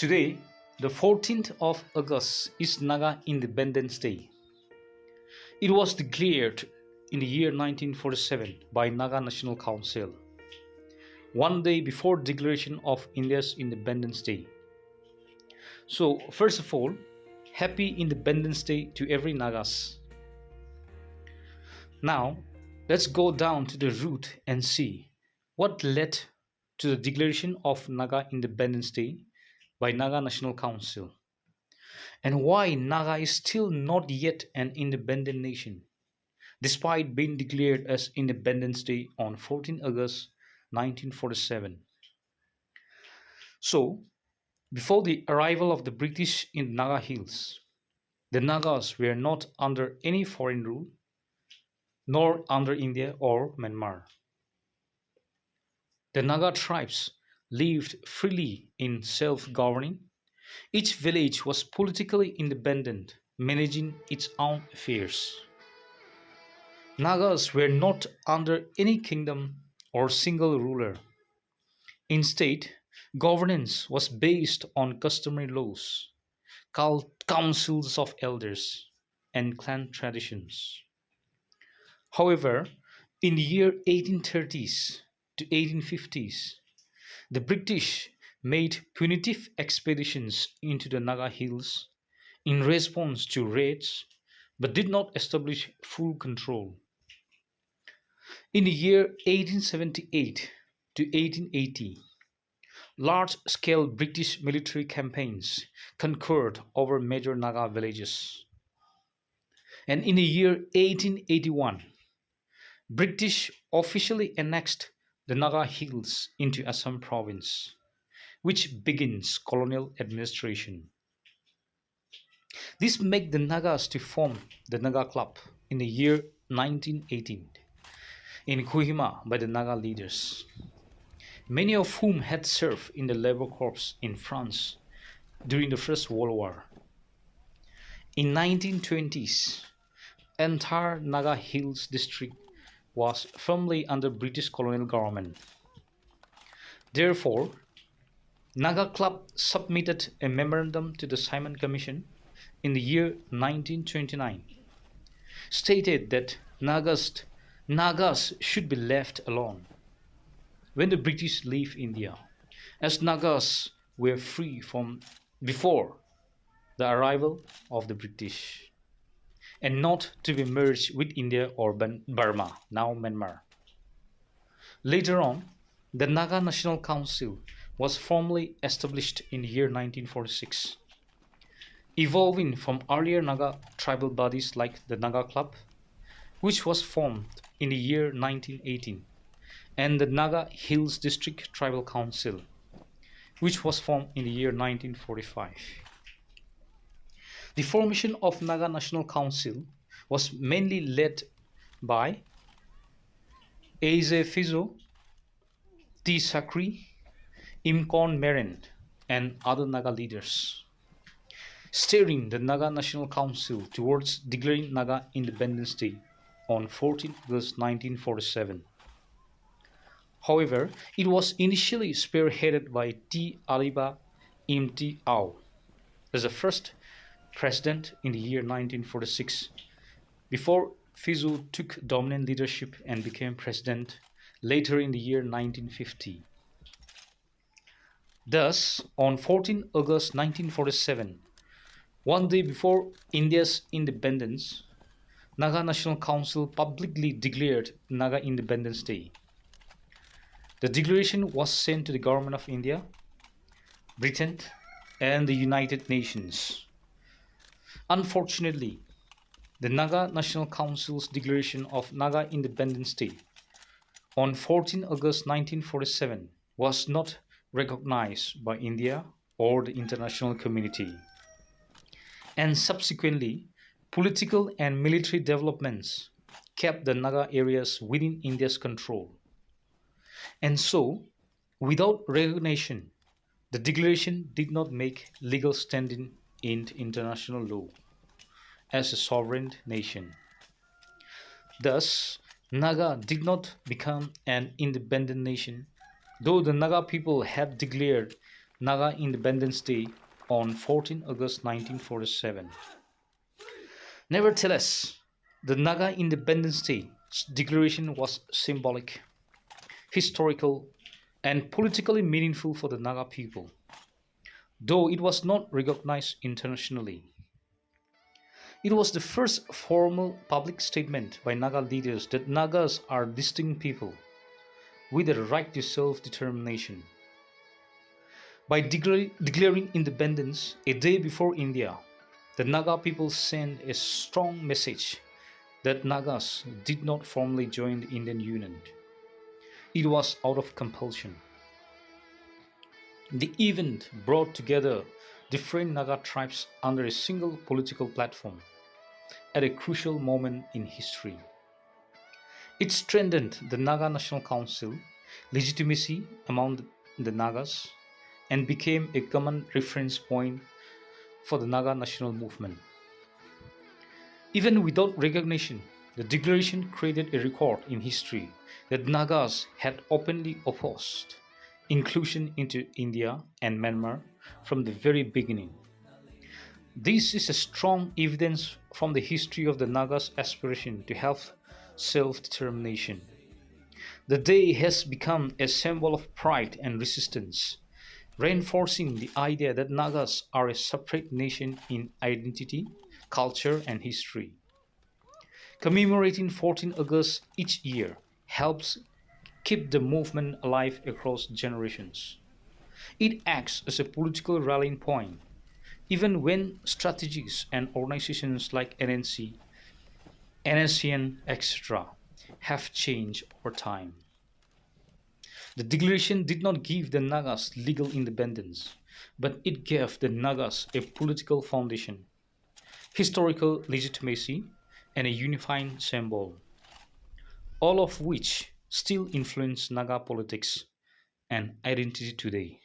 Today, the 14th of August, is Naga Independence Day. It was declared in the year 1947 by Naga National Council, one day before declaration of India's Independence Day. So, first of all, happy Independence Day to every Nagas. Now, let's go down to the root and see what led to the declaration of Naga Independence Day by Naga National Council, and why Naga is still not yet an independent nation, despite being declared as Independence Day on 14 August 1947. So, before the arrival of the British in Naga Hills, the Nagas were not under any foreign rule, nor under India or Myanmar. The Naga tribes lived freely in self-governing. Each village was politically independent, managing its own affairs. Nagas were not under any kingdom or single ruler. Instead, governance was based on customary laws, called councils of elders, and clan traditions. However, in the year 1830s to 1850s, the British made punitive expeditions into the Naga Hills in response to raids, but did not establish full control. In the year 1878 to 1880, large-scale British military campaigns conquered over major Naga villages. And in the year 1881, British officially annexed the Naga Hills into Assam province, which begins colonial administration. This made the Nagas to form the Naga Club in the year 1918 in Kohima by the Naga leaders, many of whom had served in the labor corps in France during the First World War. In 1920s, entire Naga Hills district was firmly under British colonial government. Therefore, Naga Club submitted a memorandum to the Simon Commission in the year 1929, stated that Nagas should be left alone when the British leave India, as Nagas were free from before the arrival of the British, and not to be merged with India or Burma, now Myanmar. Later on, the Naga National Council was formally established in the year 1946, evolving from earlier Naga tribal bodies like the Naga Club, which was formed in the year 1918, and the Naga Hills District Tribal Council, which was formed in the year 1945. The formation of Naga National Council was mainly led by Z.Phizo, T. Sakri, Imkon Meren, and other Naga leaders, steering the Naga National Council towards declaring Naga Independence Day on 14 August 1947. However, it was initially spearheaded by T. Aliba Imti Au as the first president in the year 1946, before Phizo took dominant leadership and became president later in the year 1950. Thus, on 14 August 1947, one day before India's independence, Naga National Council publicly declared Naga Independence Day. The declaration was sent to the Government of India, Britain, and the United Nations. Unfortunately, the Naga National Council's declaration of Naga Independence Day on 14 August 1947 was not recognized by India or the international community. And subsequently, political and military developments kept the Naga areas within India's control. And so, without recognition, the declaration did not make legal standing in international law as a sovereign nation. Thus, Naga did not become an independent nation, though the Naga people had declared Naga Independence Day on 14 August 1947. Nevertheless, the Naga Independence Day declaration was symbolic, historical, and politically meaningful for the Naga people, though it was not recognized internationally. It was the first formal public statement by Naga leaders that Nagas are distinct people with a right to self-determination. By declaring independence a day before India, the Naga people sent a strong message that Nagas did not formally join the Indian Union. It was out of compulsion. The event brought together different Naga tribes under a single political platform at a crucial moment in history. It strengthened the Naga National Council legitimacy among the Nagas and became a common reference point for the Naga national movement. Even without recognition, the declaration created a record in history that Nagas had openly opposed inclusion into India and Myanmar from the very beginning. This is a strong evidence from the history of the Nagas' aspiration to have self-determination. The day has become a symbol of pride and resistance, reinforcing the idea that Nagas are a separate nation in identity, culture, and history. Commemorating 14 August each year helps keep the movement alive across generations. It acts as a political rallying point, even when strategies and organizations like NSCN, etc., have changed over time. The declaration did not give the Nagas legal independence, but it gave the Nagas a political foundation, historical legitimacy, and a unifying symbol, all of which still influence Naga politics and identity today.